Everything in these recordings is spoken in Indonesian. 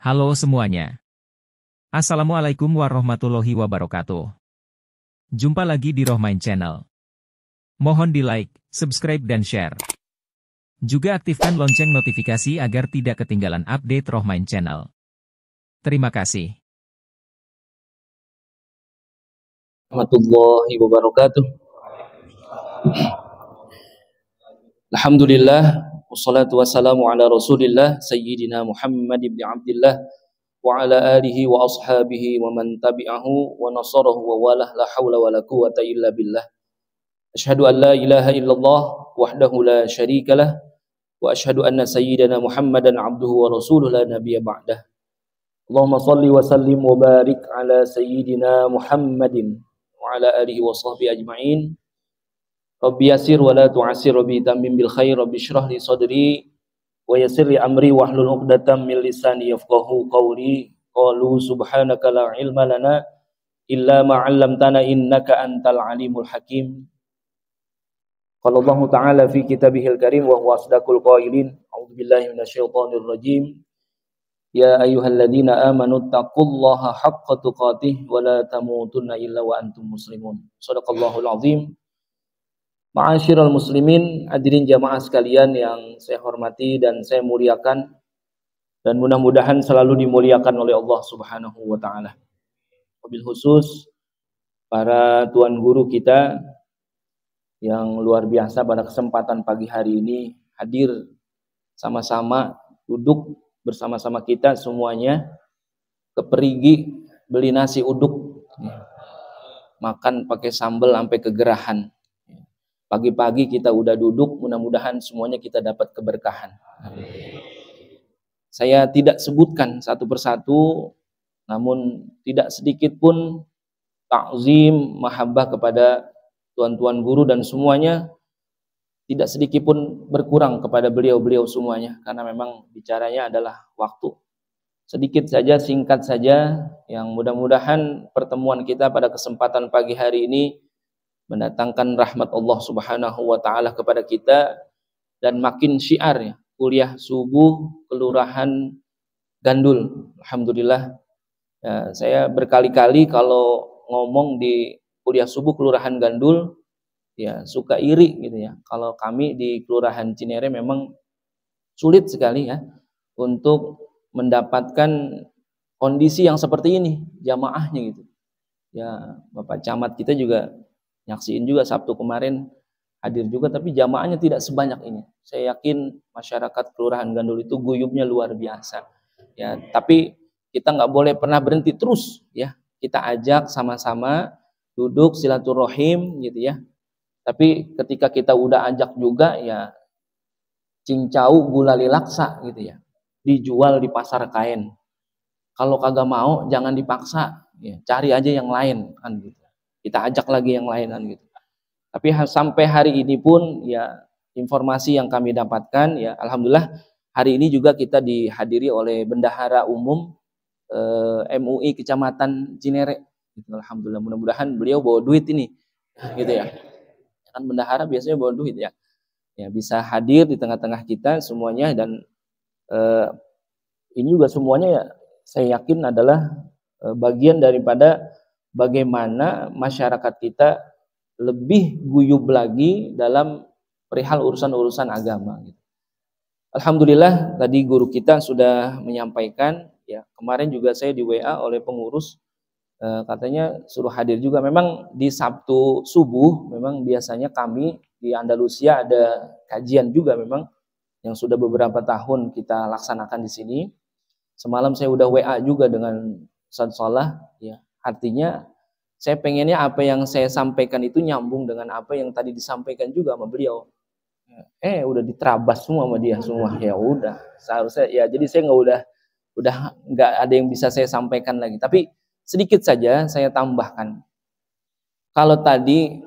Halo semuanya. Assalamualaikum warahmatullahi wabarakatuh. Jumpa lagi di Rohmain Channel. Mohon di like, subscribe dan share. Juga aktifkan lonceng notifikasi agar tidak ketinggalan update Rohmain Channel. Terima kasih. Warahmatullahi wabarakatuh. Alhamdulillah, wassalatu wassalamu ala rasulillah, Sayyidina Muhammad ibn Abdillah, wa ala alihi wa ashabihi wa man tabi'ahu wa nasarahu wa walah, la hawla wa la quwata illa billah. Ashhadu an la ilaha illallah, wahdahu la sharika lah, wa ashhadu anna sayyidina Muhammadan abduhu wa rasuluh la nabiyya ba'dah. Allahumma salli wa sallim wa barik ala sayyidina Muhammadin wa ala alihi wa sahbihi ajma'in. Rabbi yasir wa la tu'asir, Rabbi tamim bil khair, Rabbi syrah li sadri wa yassir li amri wahlul 'uqdatam min lisani yafqahu qawli. Qalu subhanaka la ilma lana illa ma 'allamtana innaka antal alimul hakim. Qala Allah ta'ala fi kitabihil karim wa huwa asdaqul qailin. A'udzu billahi minasyaitonir rajim. Ya ayyuhalladzina amanu taqullaha haqqa tuqatih wa la tamutunna illa wa antum muslimun. Shadaqallahul azim. Ma'asyiral muslimin, hadirin jamaah sekalian yang saya hormati dan saya muliakan, dan mudah-mudahan selalu dimuliakan oleh Allah Subhanahu wa taala. Wabil khusus para tuan guru kita yang luar biasa pada kesempatan pagi hari ini hadir sama-sama, duduk bersama-sama kita semuanya, keperigi beli nasi uduk, makan pakai sambal sampai kegerahan. Pagi-pagi kita udah duduk, mudah-mudahan semuanya kita dapat keberkahan. Saya tidak sebutkan satu persatu, namun tidak sedikit pun ta'zim, mahabbah kepada tuan-tuan guru dan semuanya, tidak sedikit pun berkurang kepada beliau-beliau semuanya, karena memang bicaranya adalah waktu. Sedikit saja, singkat saja, yang mudah-mudahan pertemuan kita pada kesempatan pagi hari ini mendatangkan rahmat Allah Subhanahu wa taala kepada kita, dan makin syiar ya, kuliah subuh Kelurahan Gandul. Alhamdulillah, ya, saya berkali-kali kalau ngomong di kuliah subuh Kelurahan Gandul ya suka iri gitu ya. Kalau kami di Kelurahan Cinere memang sulit sekali ya untuk mendapatkan kondisi yang seperti ini jamaahnya gitu. Ya, Bapak Camat kita juga nyaksiin juga Sabtu kemarin hadir juga, tapi jamaahnya tidak sebanyak ini. Saya yakin masyarakat Kelurahan Gandul itu guyubnya luar biasa. Ya, tapi kita nggak boleh pernah berhenti terus ya. Kita ajak sama-sama duduk silaturahim gitu ya. Tapi ketika kita udah ajak juga ya cincau gulali laksa gitu ya. Dijual di pasar kain. Kalau kagak mau jangan dipaksa ya, cari aja yang lain kan gitu. Kita ajak lagi yang lain kan gitu. Tapi sampai hari ini pun ya informasi yang kami dapatkan ya alhamdulillah hari ini juga kita dihadiri oleh Bendahara Umum MUI Kecamatan Cinere. Gitu, alhamdulillah, mudah-mudahan beliau bawa duit ini gitu ya. Kan bendahara biasanya bawa duit ya. Ya bisa hadir di tengah-tengah kita semuanya, dan ini juga semuanya ya saya yakin adalah bagian daripada bagaimana masyarakat kita lebih guyub lagi dalam perihal urusan-urusan agama. Alhamdulillah tadi guru kita sudah menyampaikan ya, kemarin juga saya di WA oleh pengurus katanya suruh hadir juga. Memang di Sabtu subuh memang biasanya kami di Andalusia ada kajian juga memang yang sudah beberapa tahun kita laksanakan di sini. Semalam saya udah WA juga dengan Ustaz Salah ya. Artinya saya pengennya apa yang saya sampaikan itu nyambung dengan apa yang tadi disampaikan juga sama beliau. Udah diterabas semua sama dia semua. Ya udah, seharusnya ya jadi saya udah nggak ada yang bisa saya sampaikan lagi. Tapi sedikit saja saya tambahkan. Kalau tadi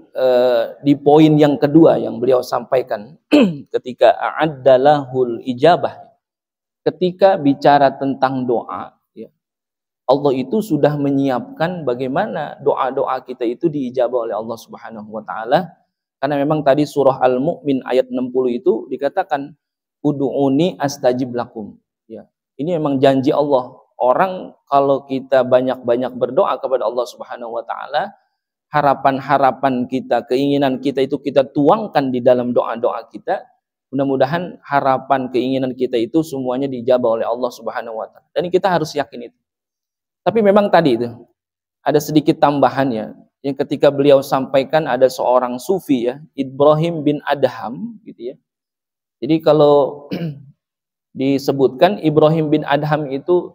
di poin yang kedua yang beliau sampaikan ketika a'addalahul ijabah, ketika bicara tentang doa Allah itu sudah menyiapkan bagaimana doa-doa kita itu diijabah oleh Allah Subhanahu wa taala. Karena memang tadi surah Al-Mu'min ayat 60 itu dikatakan ud'uni astajib lakum. Ya. Ini memang janji Allah. orang kalau kita banyak-banyak berdoa kepada Allah Subhanahu wa taala, harapan-harapan kita, keinginan kita itu kita tuangkan di dalam doa-doa kita. Mudah-mudahan harapan, keinginan kita itu semuanya dijabah oleh Allah Subhanahu wa taala. Dan kita harus yakin itu. Tapi memang tadi itu ada sedikit tambahannya yang ketika beliau sampaikan ada seorang sufi ya, Ibrahim bin Adham gitu ya. Jadi kalau disebutkan Ibrahim bin Adham itu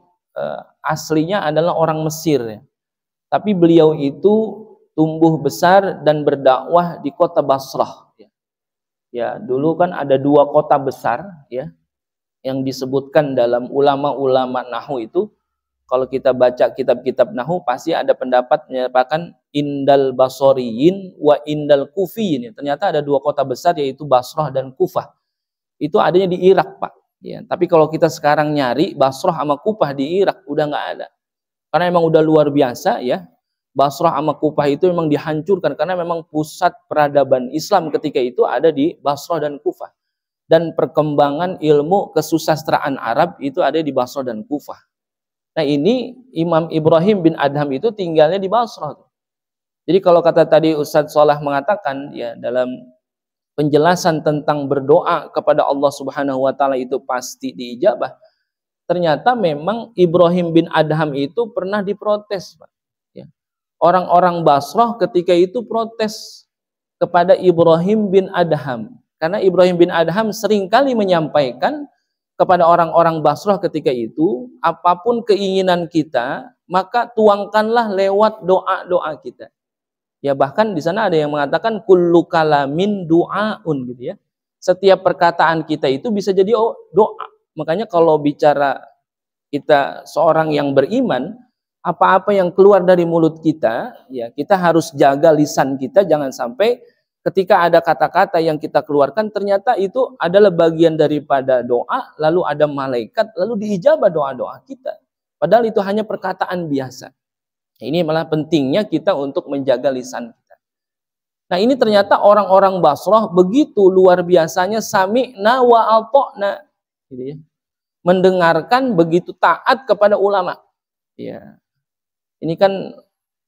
aslinya adalah orang Mesir ya. Tapi beliau itu tumbuh besar dan berdakwah di kota Basrah. Ya, dulu kan ada dua kota besar ya yang disebutkan dalam ulama-ulama nahwu itu. Kalau kita baca kitab-kitab nahwu pasti ada pendapat menyatakan indal basoriyin wa indal kufiyin. Ternyata ada dua kota besar yaitu Basrah dan Kufah. Itu adanya di Irak, Pak. Ya, tapi kalau kita sekarang nyari Basrah sama Kufah di Irak udah nggak ada. Karena emang udah luar biasa ya. Basrah sama Kufah itu memang dihancurkan karena memang pusat peradaban Islam ketika itu ada di Basrah dan Kufah. Dan perkembangan ilmu kesusastraan Arab itu ada di Basrah dan Kufah. Nah ini Imam Ibrahim bin Adham itu tinggalnya di Basrah. Jadi kalau kata tadi Ustadz Solah mengatakan ya dalam penjelasan tentang berdoa kepada Allah Subhanahu wa taala itu pasti diijabah. Ternyata memang Ibrahim bin Adham itu pernah diprotes, Pak. Orang-orang Basrah ketika itu protes kepada Ibrahim bin Adham. Karena Ibrahim bin Adham seringkali menyampaikan kepada orang-orang Basrah ketika itu, apapun keinginan kita, maka tuangkanlah lewat doa-doa kita. Ya bahkan di sana ada yang mengatakan kullu kalamin du'aun gitu ya. Setiap perkataan kita itu bisa jadi doa. Makanya kalau bicara kita seorang yang beriman, apa-apa yang keluar dari mulut kita, ya kita harus jaga lisan kita, jangan sampai ketika ada kata-kata yang kita keluarkan ternyata itu adalah bagian daripada doa, lalu ada malaikat, lalu diijabah doa-doa kita. Padahal itu hanya perkataan biasa. Ini malah pentingnya kita untuk menjaga lisan kita. Nah ini ternyata orang-orang Basrah begitu luar biasanya sami'na wa ata'na, gitu ya. Mendengarkan begitu taat kepada ulama. Ya. Ini kan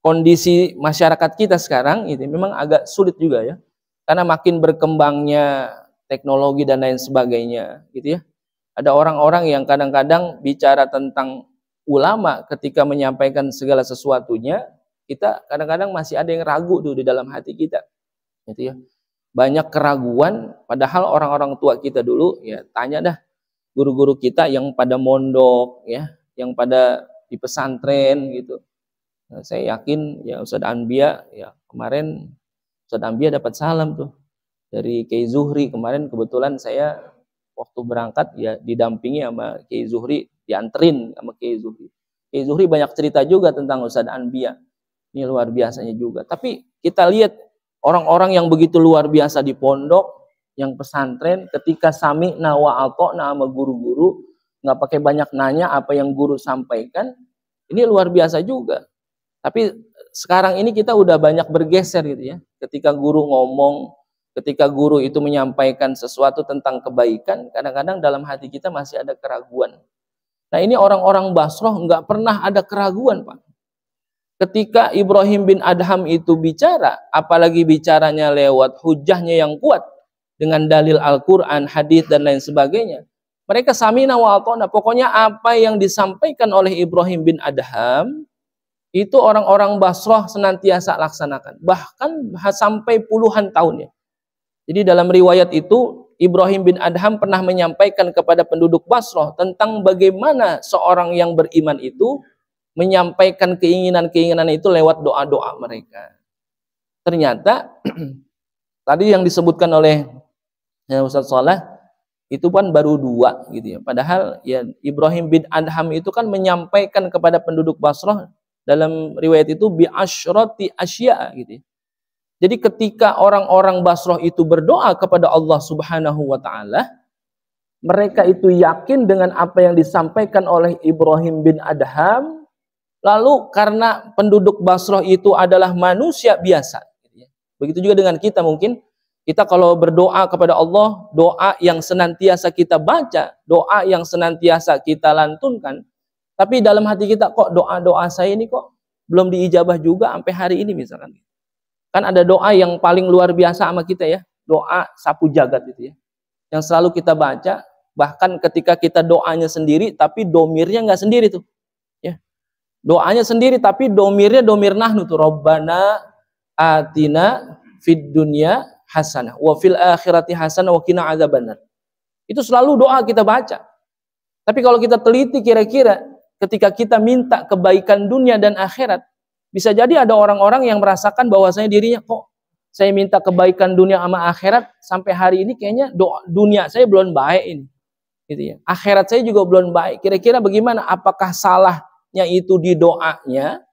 kondisi masyarakat kita sekarang itu memang agak sulit juga ya. Karena makin berkembangnya teknologi dan lain sebagainya gitu ya. Ada orang-orang yang kadang-kadang bicara tentang ulama ketika menyampaikan segala sesuatunya, kita kadang-kadang masih ada yang ragu tuh di dalam hati kita. Gitu ya. Banyak keraguan padahal orang-orang tua kita dulu ya tanya dah guru-guru kita yang pada mondok ya, yang pada di pesantren gitu. Nah, saya yakin ya Ustadz Anbiya ya kemarin Ustadz Anbiya dapat salam tuh dari Kiai Zuhri. Kemarin kebetulan saya waktu berangkat ya didampingi sama Kiai Zuhri, dianterin sama Kiai Zuhri. Kiai Zuhri banyak cerita juga tentang Ustadz Anbiya. Ini luar biasanya juga. Tapi kita lihat orang-orang yang begitu luar biasa di pondok, yang pesantren, ketika sami'na wa ata'na sama guru-guru, nggak pakai banyak nanya apa yang guru sampaikan, ini luar biasa juga. Tapi sekarang ini kita udah banyak bergeser gitu ya. Ketika guru ngomong, ketika guru itu menyampaikan sesuatu tentang kebaikan, kadang-kadang dalam hati kita masih ada keraguan. Nah ini orang-orang Basrah nggak pernah ada keraguan, Pak. Ketika Ibrahim bin Adham itu bicara, apalagi bicaranya lewat hujahnya yang kuat, dengan dalil Al-Quran, hadis dan lain sebagainya. Mereka samina wa ata'na. Pokoknya apa yang disampaikan oleh Ibrahim bin Adham, itu orang-orang Basrah senantiasa laksanakan. Bahkan sampai puluhan tahun ya. Jadi dalam riwayat itu, Ibrahim bin Adham pernah menyampaikan kepada penduduk Basrah tentang bagaimana seorang yang beriman itu menyampaikan keinginan-keinginan itu lewat doa-doa mereka. Ternyata, tadi yang disebutkan oleh Ustadz Salah, itu kan baru dua gitu ya. Padahal ya Ibrahim bin Adham itu kan menyampaikan kepada penduduk Basrah dalam riwayat itu bi asyrati asya gitu. Jadi ketika orang-orang Basrah itu berdoa kepada Allah Subhanahu wa taala, mereka itu yakin dengan apa yang disampaikan oleh Ibrahim bin Adham. Lalu karena penduduk Basrah itu adalah manusia biasa, begitu juga dengan kita mungkin. Kita kalau berdoa kepada Allah, doa yang senantiasa kita baca, doa yang senantiasa kita lantunkan, Tapi dalam hati kita kok doa-doa saya ini kok belum diijabah juga sampai hari ini misalkan. Kan ada doa yang paling luar biasa sama kita ya, doa sapu jagat itu ya. Yang selalu kita baca, bahkan ketika kita doanya sendiri tapi domirnya nggak sendiri tuh. Ya. Doanya sendiri tapi domirnya domir nahnu tuh. Rabbana atina fid dunya hasanah wa fil akhirati hasanah wa qina adzabannar. Itu selalu doa kita baca. Tapi kalau kita teliti kira-kira ketika kita minta kebaikan dunia dan akhirat, bisa jadi ada orang-orang yang merasakan bahwasanya dirinya kok saya minta kebaikan dunia sama akhirat sampai hari ini kayaknya dunia saya belum baik ini. Gitu ya. Akhirat saya juga belum baik. Kira-kira bagaimana? Apakah salahnya itu di doanya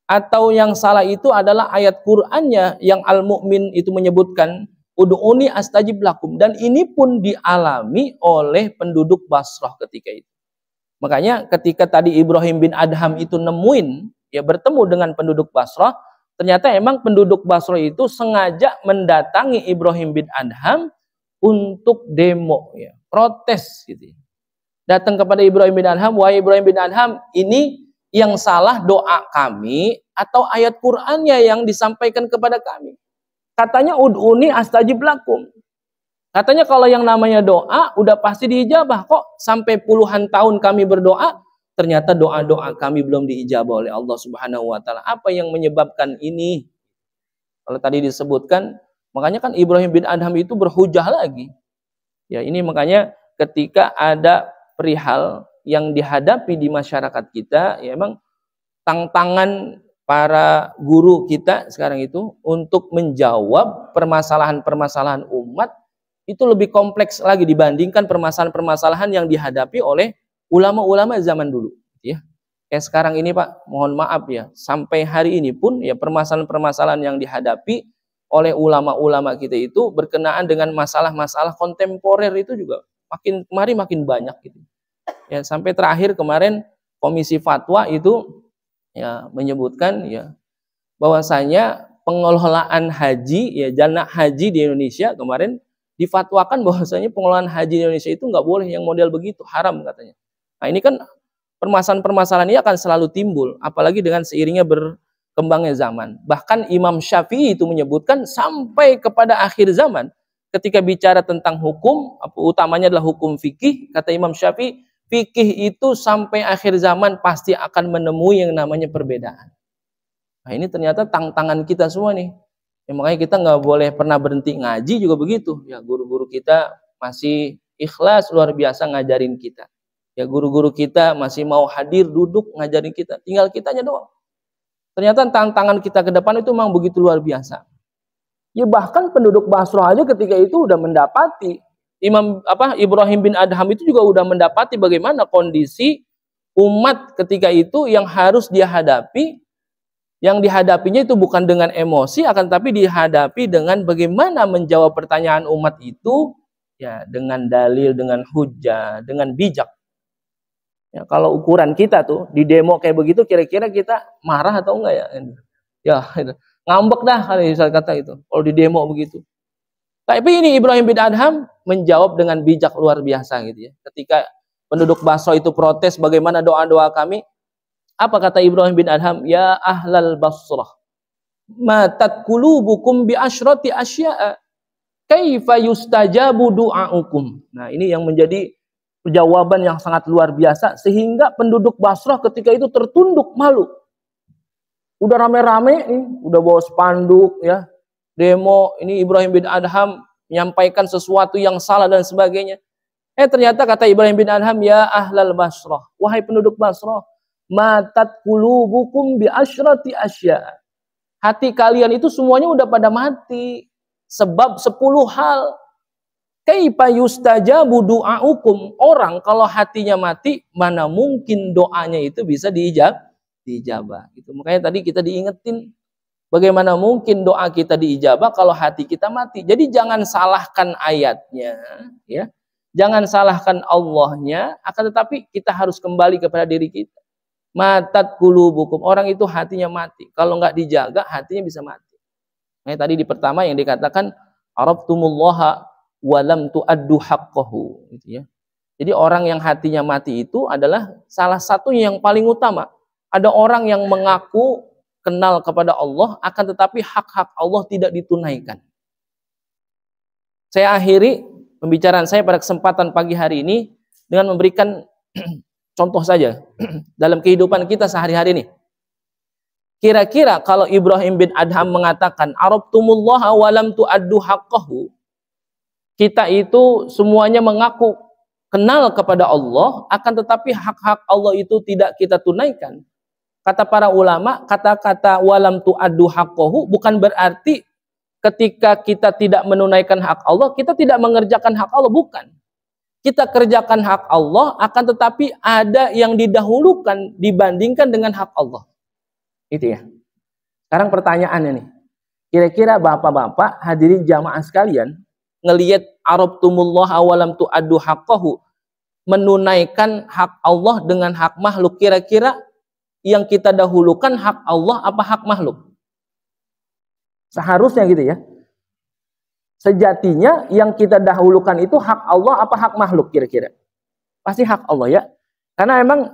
atau yang salah itu adalah ayat Qur'annya yang Al-Mu'min itu menyebutkan ud'uni astajib lakum, dan ini pun dialami oleh penduduk Basrah ketika itu. Makanya ketika tadi Ibrahim bin Adham itu nemuin, ya bertemu dengan penduduk Basrah, ternyata emang penduduk Basrah itu sengaja mendatangi Ibrahim bin Adham untuk demo, ya, protes gitu. Datang kepada Ibrahim bin Adham, wahai Ibrahim bin Adham, ini yang salah doa kami atau ayat Qur'annya yang disampaikan kepada kami? Katanya ud'uni astajib lakum. Katanya kalau yang namanya doa udah pasti diijabah. Kok sampai puluhan tahun kami berdoa, ternyata doa-doa kami belum diijabah oleh Allah Subhanahu wa taala. Apa yang menyebabkan ini? Kalau tadi disebutkan, makanya kan Ibrahim bin Adham itu berhujah lagi. Ya, ini makanya ketika ada perihal yang dihadapi di masyarakat kita, ya emang tantangan para guru kita sekarang itu untuk menjawab permasalahan-permasalahan umat itu lebih kompleks lagi dibandingkan permasalahan-permasalahan yang dihadapi oleh ulama-ulama zaman dulu, ya. Kayak sekarang ini Pak, mohon maaf ya, sampai hari ini pun ya permasalahan-permasalahan yang dihadapi oleh ulama-ulama kita itu berkenaan dengan masalah-masalah kontemporer itu juga makin banyak gitu. Ya, sampai terakhir kemarin Komisi Fatwa itu ya menyebutkan ya bahwasanya pengelolaan haji, ya dana haji di Indonesia kemarin difatwakan bahwasanya pengelolaan haji di Indonesia itu nggak boleh yang model begitu, haram katanya. Nah ini kan permasalahan-permasalahan ini akan selalu timbul, apalagi dengan seiringnya berkembangnya zaman. Bahkan Imam Syafi'i itu menyebutkan sampai kepada akhir zaman ketika bicara tentang hukum, utamanya adalah hukum fikih, kata Imam Syafi'i, fikih itu sampai akhir zaman pasti akan menemui yang namanya perbedaan. Nah ini ternyata tantangan kita semua nih. Ya, makanya kita nggak boleh pernah berhenti ngaji juga begitu. Ya guru-guru kita masih ikhlas luar biasa ngajarin kita. Ya guru-guru kita masih mau hadir duduk ngajarin kita. Tinggal kitanya doang. Ternyata tantangan kita ke depan itu memang begitu luar biasa. Ya bahkan penduduk Basrah aja ketika itu udah mendapati Ibrahim bin Adham itu juga udah mendapati bagaimana kondisi umat ketika itu yang harus dia hadapi, yang dihadapinya itu bukan dengan emosi, akan tapi dihadapi dengan bagaimana menjawab pertanyaan umat itu ya dengan dalil, dengan hujah, dengan bijak. Ya, kalau ukuran kita tuh di demo kayak begitu, kira-kira kita marah atau enggak ya? Ya ngambek dah kalau misal kata itu. Kalau di demo begitu. Tapi ini Ibrahim bin Adham menjawab dengan bijak luar biasa gitu ya. Ketika penduduk Basra itu protes bagaimana doa-doa kami, apa kata Ibrahim bin Adham? Ya ahlal Basrah, matat qulubukum bi asyrati asya'a, kaifa yustajabu du'aukum. Nah, ini yang menjadi jawaban yang sangat luar biasa sehingga penduduk Basrah ketika itu tertunduk malu. Udah rame-rame nih, udah bawa spanduk ya. Demo, ini Ibrahim bin Adham menyampaikan sesuatu yang salah dan sebagainya. Ternyata kata Ibrahim bin Adham, ya ahlal Basrah, wahai penduduk Basrah, matat qulubukum bi asyrati asya. Hati kalian itu semuanya udah pada mati. Sebab 10 hal. Kaifa yustajabu du'aukum. Orang kalau hatinya mati, mana mungkin doanya itu bisa diijabah. Gitu. Makanya tadi kita diingetin, bagaimana mungkin doa kita diijabah kalau hati kita mati. Jadi jangan salahkan ayatnya, ya. Jangan salahkan Allahnya, akan tetapi kita harus kembali kepada diri kita. Matat qulubukum, orang itu hatinya mati. Kalau nggak dijaga, hatinya bisa mati. Nah, tadi di pertama yang dikatakan arabtumullaha wa lam tuaddu haqqahu, gitu ya. Jadi orang yang hatinya mati itu adalah salah satu yang paling utama. Ada orang yang mengaku kenal kepada Allah, akan tetapi hak-hak Allah tidak ditunaikan. Saya akhiri pembicaraan saya pada kesempatan pagi hari ini dengan memberikan contoh saja dalam kehidupan kita sehari-hari ini. Kira-kira kalau Ibrahim bin Adham mengatakan arabtumullaha walam tu'addu haqqahu, kita itu semuanya mengaku kenal kepada Allah, akan tetapi hak-hak Allah itu tidak kita tunaikan. Kata para ulama, kata-kata walam tu'addu haqqahu bukan berarti ketika kita tidak menunaikan hak Allah, kita tidak mengerjakan hak Allah, bukan. Kita kerjakan hak Allah, akan tetapi ada yang didahulukan dibandingkan dengan hak Allah. Itu ya. Sekarang pertanyaannya nih. Kira-kira bapak-bapak hadirin jamaah sekalian, ngelihat arabtumullah awalam tu'addu haqqahu, menunaikan hak Allah dengan hak makhluk, kira-kira yang kita dahulukan hak Allah apa hak makhluk? Seharusnya gitu ya. Sejatinya yang kita dahulukan itu hak Allah apa hak makhluk kira-kira? Pasti hak Allah ya. Karena memang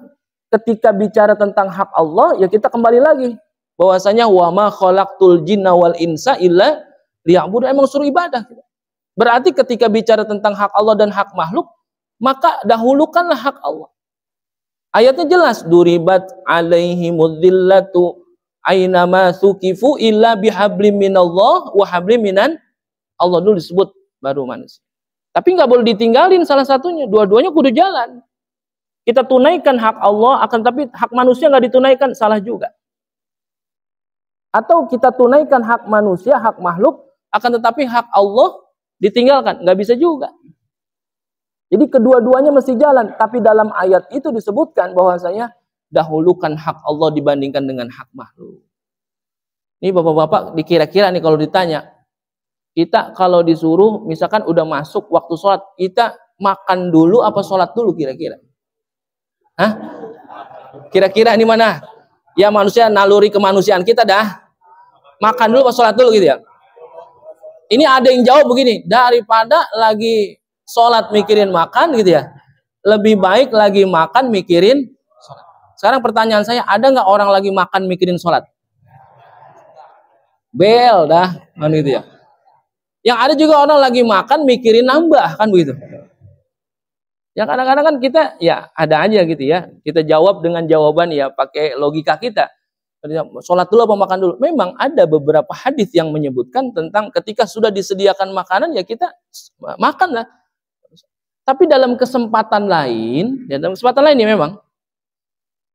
ketika bicara tentang hak Allah, ya kita kembali lagi bahwasanya wa ma khalaqtul jinna wal insa illa liya'budu, emang suruh ibadah. Berarti ketika bicara tentang hak Allah dan hak makhluk, maka dahulukanlah hak Allah. Ayatnya jelas, duribat alaihimudz dzillatu ainama sukifu illa bihablim minallah wa hablim minan Allah, dulu disebut baru manusia. Tapi nggak boleh ditinggalin salah satunya, dua-duanya kudu jalan. Kita tunaikan hak Allah, akan tapi hak manusia nggak ditunaikan, salah juga. Atau kita tunaikan hak manusia, hak makhluk, akan tetapi hak Allah ditinggalkan, nggak bisa juga. Jadi kedua-duanya mesti jalan. Tapi dalam ayat itu disebutkan bahwasanya dahulukan hak Allah dibandingkan dengan hak makhluk. Ini bapak-bapak dikira-kira nih kalau ditanya, kita kalau disuruh misalkan udah masuk waktu sholat, kita makan dulu apa sholat dulu kira-kira? Hah? Kira-kira ini mana? Ya manusia, naluri kemanusiaan kita dah. Makan dulu apa sholat dulu gitu ya? Ini ada yang jawab begini, daripada lagi sholat mikirin makan gitu ya, lebih baik lagi makan mikirin sholat. Sekarang pertanyaan saya, ada nggak orang lagi makan mikirin sholat? Bel dah, kan gitu ya. Yang ada juga orang lagi makan mikirin nambah, kan begitu. Ya kadang-kadang kan kita ya ada aja gitu ya. Kita jawab dengan jawaban ya pakai logika kita. Sholat dulu apa makan dulu? Memang ada beberapa hadis yang menyebutkan tentang ketika sudah disediakan makanan ya kita makanlah. Tapi dalam kesempatan lain, ya dalam kesempatan lain ya memang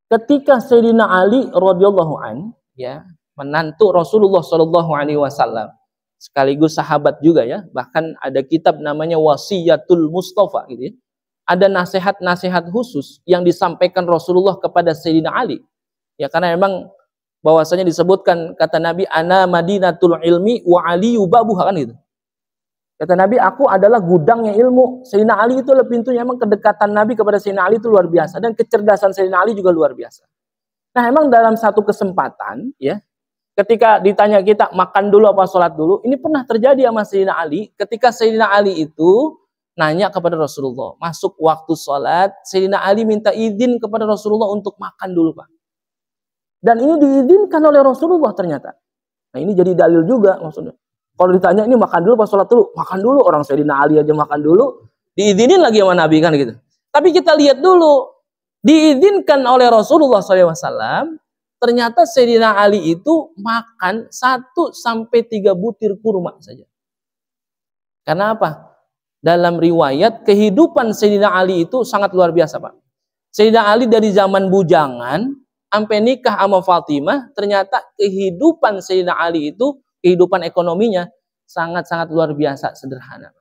ketika Sayyidina Ali radhiyallahu an, ya menantu Rasulullah Shallallahu alaihi wasallam, sekaligus sahabat juga ya, bahkan ada kitab namanya Wasiyatul Mustafa gitu ya. Ada nasihat-nasihat khusus yang disampaikan Rasulullah kepada Sayyidina Ali. Ya karena memang bahwasanya disebutkan kata Nabi, ana madinatul ilmi wa aliyu babuha, kan gitu. Kata Nabi, aku adalah gudangnya ilmu. Sayyidina Ali itu adalah pintunya. Emang kedekatan Nabi kepada Sayyidina Ali itu luar biasa, dan kecerdasan Sayyidina Ali juga luar biasa. Nah, emang dalam satu kesempatan ya, ketika ditanya kita makan dulu apa sholat dulu, ini pernah terjadi sama Sayyidina Ali. Ketika Sayyidina Ali itu nanya kepada Rasulullah, masuk waktu sholat, Sayyidina Ali minta izin kepada Rasulullah untuk makan dulu, Pak. Dan ini diizinkan oleh Rasulullah ternyata. Nah ini jadi dalil juga maksudnya. Kalau ditanya ini makan dulu, pas sholat dulu, makan dulu. Orang Sayyidina Ali aja makan dulu, diizinin lagi sama Nabi kan gitu. Tapi kita lihat dulu, diizinkan oleh Rasulullah SAW, ternyata Sayyidina Ali itu makan 1-3 butir kurma saja. Karena apa? Dalam riwayat kehidupan Sayyidina Ali itu sangat luar biasa, Pak. Sayyidina Ali dari zaman bujangan sampai nikah sama Fatimah, ternyata kehidupan Sayyidina Ali itu, kehidupan ekonominya sangat-sangat luar biasa sederhana.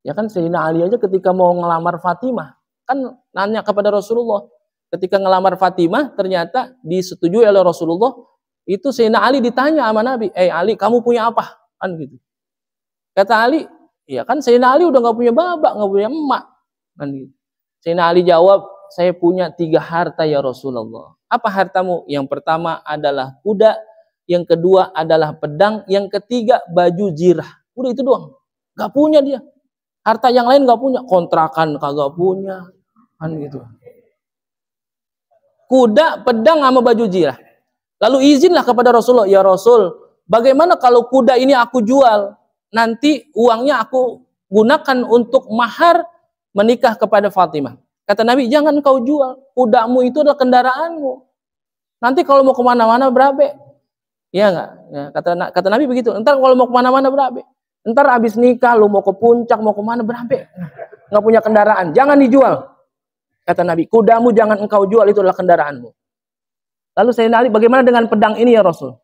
Ya kan Sayyidina Ali aja ketika mau ngelamar Fatimah, kan nanya kepada Rasulullah. Ketika ngelamar Fatimah, ternyata disetujui oleh Rasulullah. Itu Sayyidina Ali ditanya sama Nabi, Ali, kamu punya apa? Kan gitu. Kata Ali, ya kan Sayyidina Ali udah gak punya bapak, gak punya emak. Kan gitu. Sayyidina Ali jawab, saya punya 3 harta ya Rasulullah. Apa hartamu? Yang pertama adalah kuda, yang kedua adalah pedang, yang ketiga baju jirah. Udah itu doang. Gak punya dia. Harta yang lain nggak punya, kontrakan kagak punya, kan gitu. Kuda, pedang, sama baju zirah. Lalu izinlah kepada Rasulullah, ya Rasul, bagaimana kalau kuda ini aku jual? Nanti uangnya aku gunakan untuk mahar menikah kepada Fatimah. Kata Nabi, jangan kau jual. Kudamu itu adalah kendaraanmu. Nanti kalau mau kemana-mana berabe. Iya nggak? Ya, kata Nabi begitu. Ntar kalau mau kemana-mana berabe. Ntar abis nikah, lu mau ke puncak, mau kemana berabe. Nggak punya kendaraan. Jangan dijual. Kata Nabi, kudamu jangan engkau jual, itu adalah kendaraanmu. Lalu Sayyidina Ali, bagaimana dengan pedang ini ya Rasul?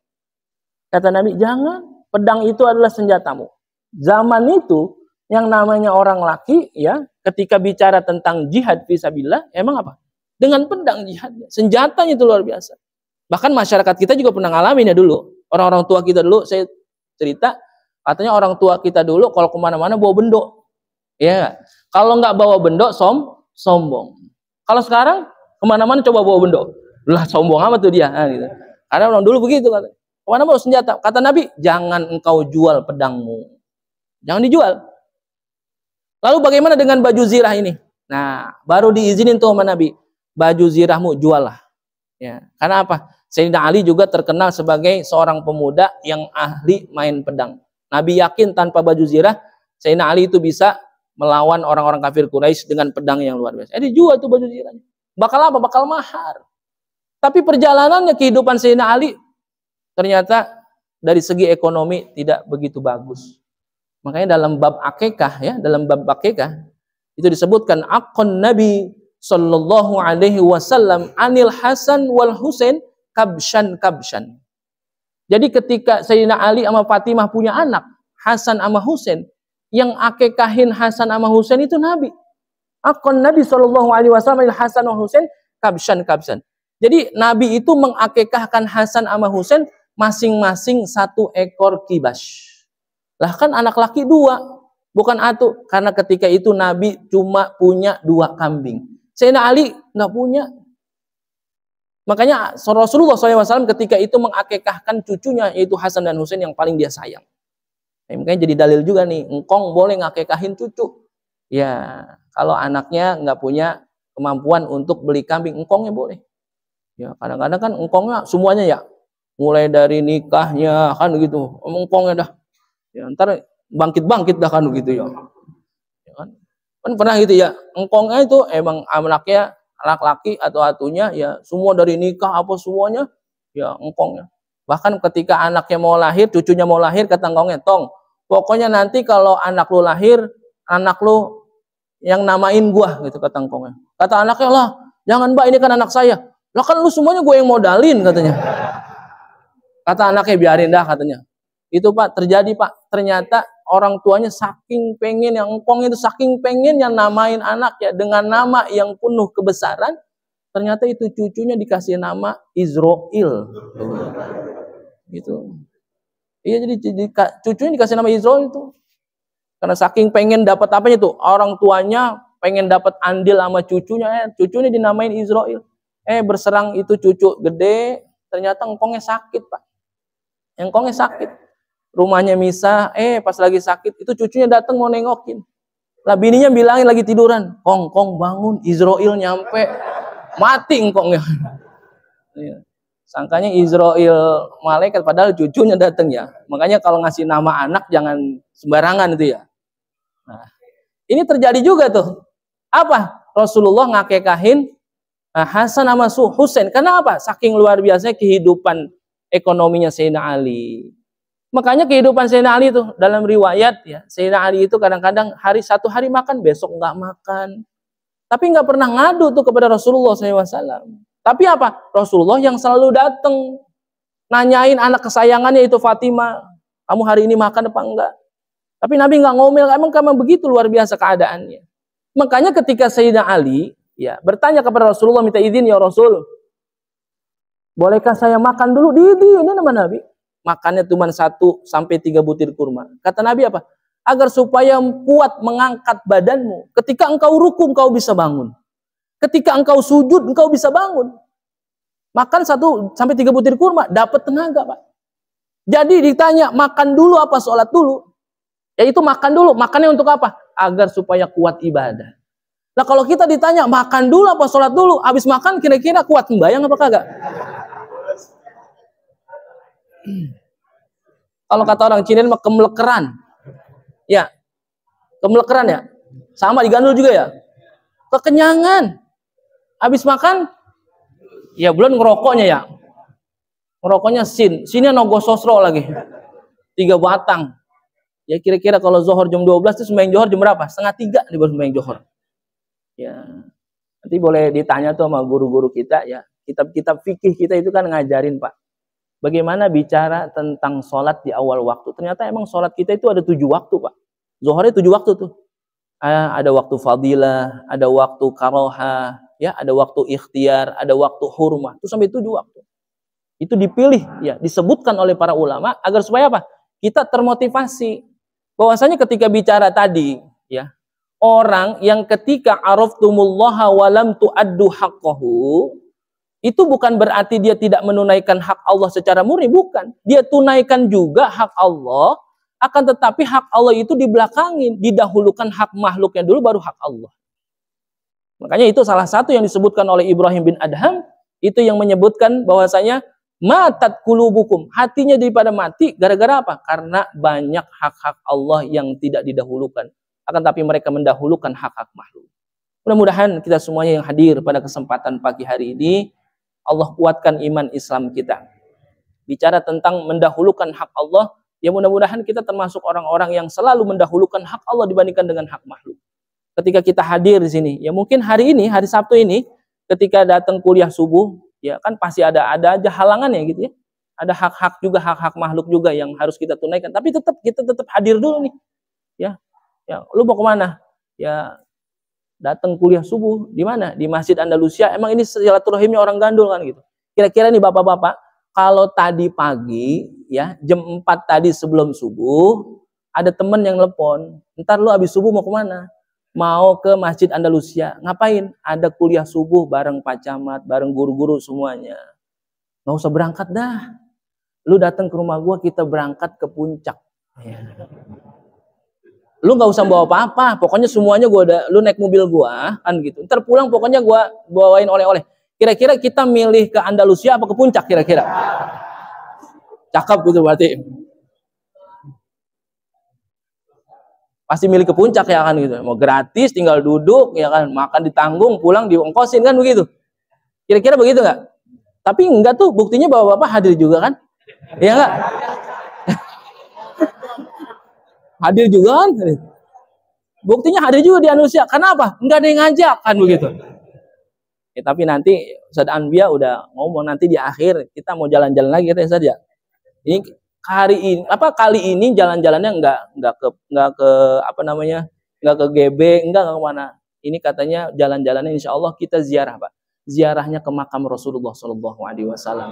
Kata Nabi, jangan. Pedang itu adalah senjatamu. Zaman itu, yang namanya orang laki, ya, ketika bicara tentang jihad fisabilillah, emang apa? Dengan pedang jihadnya. Senjatanya itu luar biasa. Bahkan masyarakat kita juga pernah ngalamin ya dulu. Orang-orang tua kita dulu, saya cerita, katanya orang tua kita dulu kalau kemana-mana bawa bendok. Ya, kalau nggak bawa bendok, sombong. Kalau sekarang, kemana-mana coba bawa bendok. Lah sombong amat tuh dia. Nah, gitu. Karena orang dulu begitu. Kemana bawa senjata. Kata Nabi, jangan engkau jual pedangmu. Jangan dijual. Lalu bagaimana dengan baju zirah ini? Nah, baru diizinin tuh sama Nabi. Baju zirahmu jual lah. Ya, karena apa? Sayyidina Ali juga terkenal sebagai seorang pemuda yang ahli main pedang. Nabi yakin tanpa baju zirah, Sayyidina Ali itu bisa melawan orang-orang kafir Quraisy dengan pedang yang luar biasa. Dijual tuh baju zirahnya. Bakal apa? Bakal mahar. Tapi perjalanannya kehidupan Sayyidina Ali ternyata dari segi ekonomi tidak begitu bagus. Makanya dalam bab akikah, ya, dalam bab akikah itu disebutkan akon Nabi Sallallahu Alaihi Wasallam anil Hasan wal Husain kabshan. Jadi ketika Sayyidina Ali sama Fatimah punya anak Hasan sama Husain, yang akikahin Hasan sama Husain itu Nabi. Akon Nabi Sallallahu Alaihi Wasallam anil Hasan wal Husain kabshan. Jadi Nabi itu mengakikahkan Hasan sama Husain masing-masing 1 ekor kibas. Lah kan anak laki 2, bukan 1. Karena ketika itu Nabi cuma punya 2 kambing. Sayyidina Ali nggak punya. Makanya Rasulullah SAW ketika itu mengakikahkan cucunya, yaitu Hasan dan Husain yang paling dia sayang. Makanya jadi dalil juga nih, engkong boleh ngakikahin cucu. Ya, kalau anaknya nggak punya kemampuan untuk beli kambing, engkongnya boleh. Ya, kadang-kadang kan engkongnya semuanya ya, mulai dari nikahnya kan gitu, engkongnya dah. Ya, ntar bangkit dah kan gitu ya. Ya kan pernah gitu ya, engkongnya itu emang anaknya laki-laki atau atunya ya semua dari nikah apa semuanya ya engkongnya. Bahkan ketika anaknya mau lahir, cucunya mau lahir, kata engkongnya, "Tong, pokoknya nanti kalau anak lu lahir, anak lu yang namain gua," gitu kata engkongnya. Kata anaknya, "Lah, jangan Mbak, ini kan anak saya." "Lah kan lu semuanya gue yang modalin," katanya. Kata anaknya, "Biarin dah," katanya. Itu Pak, terjadi Pak. Ternyata orang tuanya saking pengen, yang engkong itu saking pengen yang namain anak ya dengan nama yang penuh kebesaran. Ternyata itu cucunya dikasih nama Izrail. Gitu. Iya, jadi cucunya dikasih nama Izrail itu. Karena saking pengen dapat apanya tuh, orang tuanya pengen dapat andil sama cucunya, cucunya dinamain Izrail. Berserang itu cucu gede, ternyata engkongnya sakit Pak. Engkongnya sakit. Rumahnya misah, pas lagi sakit, itu cucunya datang mau nengokin. Lah bininya bilangin lagi tiduran, "Kong bangun, Izrail nyampe." Mati engkongnya. Sangkanya Izrail malaikat, padahal cucunya datang ya. Makanya kalau ngasih nama anak jangan sembarangan itu ya. Nah, ini terjadi juga tuh. Apa? Rasulullah ngakekahin Hasan sama Husain. Karena apa? Saking luar biasa kehidupan ekonominya Sayyidina Ali. Makanya kehidupan Sayyidina Ali itu dalam riwayat ya, Sayyidina Ali itu kadang-kadang satu hari makan, besok nggak makan. Tapi nggak pernah ngadu tuh kepada Rasulullah SAW. Tapi apa? Rasulullah yang selalu datang nanyain anak kesayangannya itu Fatimah, "Kamu hari ini makan apa enggak?" Tapi Nabi nggak ngomel, emang begitu luar biasa keadaannya. Makanya ketika Sayyidina Ali ya bertanya kepada Rasulullah, minta izin, "Ya Rasul, bolehkah saya makan dulu?" Ini nama Nabi. Makannya cuma 1 sampai 3 butir kurma. Kata Nabi apa? Agar supaya kuat mengangkat badanmu. Ketika engkau ruku, engkau bisa bangun. Ketika engkau sujud, engkau bisa bangun. Makan 1 sampai 3 butir kurma, dapat tenaga Pak. Jadi ditanya, makan dulu apa sholat dulu? Yaitu makan dulu. Makannya untuk apa? agar supaya kuat ibadah. Nah kalau kita ditanya makan dulu apa sholat dulu, habis makan kira-kira kuat sembahyang apa kagak? Kalau kata orang Cina mah kemelekeran. Ya, kemelekeran ya. Sama digandul juga ya. Kekenyangan. Habis makan, ya belum ngerokoknya ya. Ngerokoknya sinnya nogo sosro lagi. 3 batang. Ya kira-kira kalau zohor jam 12 itu sembahyang zohor jam berapa? 2:30 di baru sembahyang zohor. Ya. Nanti boleh ditanya tuh sama guru-guru kita ya. Kitab-kitab fikih kita itu kan ngajarin Pak. Bagaimana bicara tentang sholat di awal waktu. Ternyata emang sholat kita itu ada 7 waktu Pak. Zohornya 7 waktu tuh. Ada waktu fadilah, ada waktu karoha, ya, ada waktu ikhtiar, ada waktu hurmah. Itu sampai 7 waktu. Itu dipilih, ya, disebutkan oleh para ulama agar supaya apa? Kita termotivasi. Bahwasanya ketika bicara tadi, ya, orang yang ketika araftumullaha walam tu'addu haqqahu, itu bukan berarti dia tidak menunaikan hak Allah secara murni, bukan. Dia tunaikan juga hak Allah, akan tetapi hak Allah itu dibelakangin, didahulukan hak makhluknya dulu baru hak Allah. Makanya itu salah satu yang disebutkan oleh Ibrahim bin Adham, itu yang menyebutkan bahwasanya matat kulubukum, hatinya daripada mati gara-gara apa? Karena banyak hak-hak Allah yang tidak didahulukan, akan tapi mereka mendahulukan hak-hak makhluk. Mudah-mudahan kita semuanya yang hadir pada kesempatan pagi hari ini, Allah kuatkan iman Islam kita. Bicara tentang mendahulukan hak Allah, ya mudah-mudahan kita termasuk orang-orang yang selalu mendahulukan hak Allah dibandingkan dengan hak makhluk. Ketika kita hadir di sini, ya mungkin hari ini, hari Sabtu ini, ketika datang kuliah subuh, ya kan pasti ada aja halangannya gitu ya. Ada hak-hak juga, hak-hak makhluk juga yang harus kita tunaikan. Tapi kita tetap hadir dulu nih. Ya, lu mau kemana? Ya, datang kuliah subuh di mana? Di Masjid Andalusia. Emang ini silaturahimnya orang gandul kan gitu. Kira-kira nih bapak-bapak, kalau tadi pagi ya jam 4 tadi sebelum subuh ada temen yang telepon, ntar lu habis subuh mau kemana? Mau ke Masjid Andalusia. Ngapain? Ada kuliah subuh bareng Pak Camat, bareng guru-guru semuanya. Nggak usah berangkat dah. Lu datang ke rumah gua, kita berangkat ke puncak. Ya. Lu nggak usah bawa apa-apa, pokoknya semuanya lu naik mobil gua kan gitu. Ntar pulang pokoknya gua bawain oleh-oleh. Kira-kira kita milih ke Andalusia apa ke puncak kira-kira? Cakep gitu berarti. Pasti milih ke puncak ya kan gitu. Mau gratis, tinggal duduk ya kan, makan ditanggung, pulang diongkosin kan begitu. Kira-kira begitu nggak? Tapi enggak tuh, buktinya bapak-bapak hadir juga kan? Iya nggak? Hadir juga kan? Buktinya hadir juga di Andalusia. Kenapa? Enggak ada yang ngajak kan begitu. Ya, tapi nanti Ustaz Anbiya udah ngomong nanti di akhir kita mau jalan-jalan lagi katanya saja. Ini kali ini jalan-jalannya enggak ke apa namanya? Enggak ke GB, enggak ke mana. Ini katanya jalan-jalannya insyaallah kita ziarah, Pak. Ziarahnya ke makam Rasulullah sallallahu alaihi wasallam.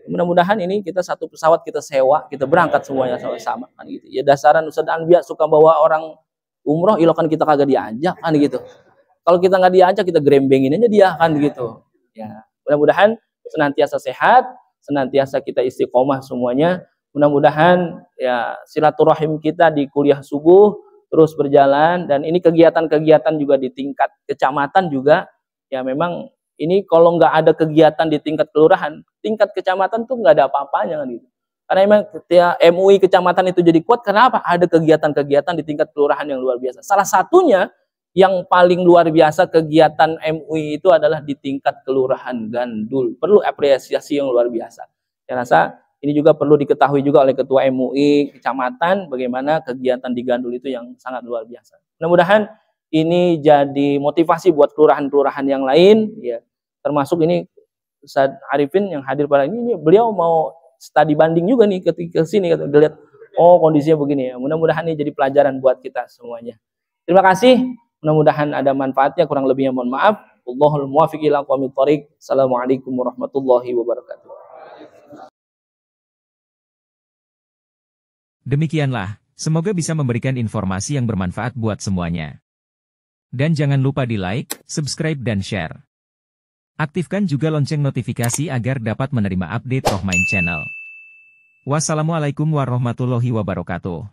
Mudah-mudahan ini kita satu pesawat kita sewa, kita berangkat semuanya sama-sama kan gitu. Ya dasaran Ustaz Anbiya suka bawa orang umroh, ilokan kita kagak diajak kan gitu. Kalau kita nggak diajak, kita grembengin aja dia kan gitu. Ya, mudah-mudahan senantiasa sehat, senantiasa kita istiqomah semuanya. Mudah-mudahan ya silaturahim kita di kuliah subuh terus berjalan, dan ini kegiatan-kegiatan juga di tingkat kecamatan juga. Ya memang ini kalau nggak ada kegiatan di tingkat kelurahan, tingkat kecamatan tuh nggak ada apa-apanya kan gitu. Karena memang MUI kecamatan itu jadi kuat, kenapa? Ada kegiatan-kegiatan di tingkat kelurahan yang luar biasa. Salah satunya yang paling luar biasa kegiatan MUI itu adalah di tingkat kelurahan Gandul. Perlu apresiasi yang luar biasa. Saya rasa ini juga perlu diketahui juga oleh Ketua MUI kecamatan, bagaimana kegiatan di Gandul itu yang sangat luar biasa. Mudah-mudahan ini jadi motivasi buat kelurahan-kelurahan yang lain, ya. Termasuk ini Ustaz Arifin yang hadir pada ini, beliau mau studi banding juga nih ketika sini, lihat oh kondisinya begini ya. Mudah-mudahan ini jadi pelajaran buat kita semuanya. Terima kasih. Mudah-mudahan ada manfaatnya. Kurang lebihnya mohon maaf. Wallahul muwaffiq ila aqwamit thoriq. Assalamualaikum warahmatullahi wabarakatuh. Demikianlah, semoga bisa memberikan informasi yang bermanfaat buat semuanya. Dan jangan lupa di like, subscribe dan share. Aktifkan juga lonceng notifikasi agar dapat menerima update Rohmain Channel. Wassalamualaikum warahmatullahi wabarakatuh.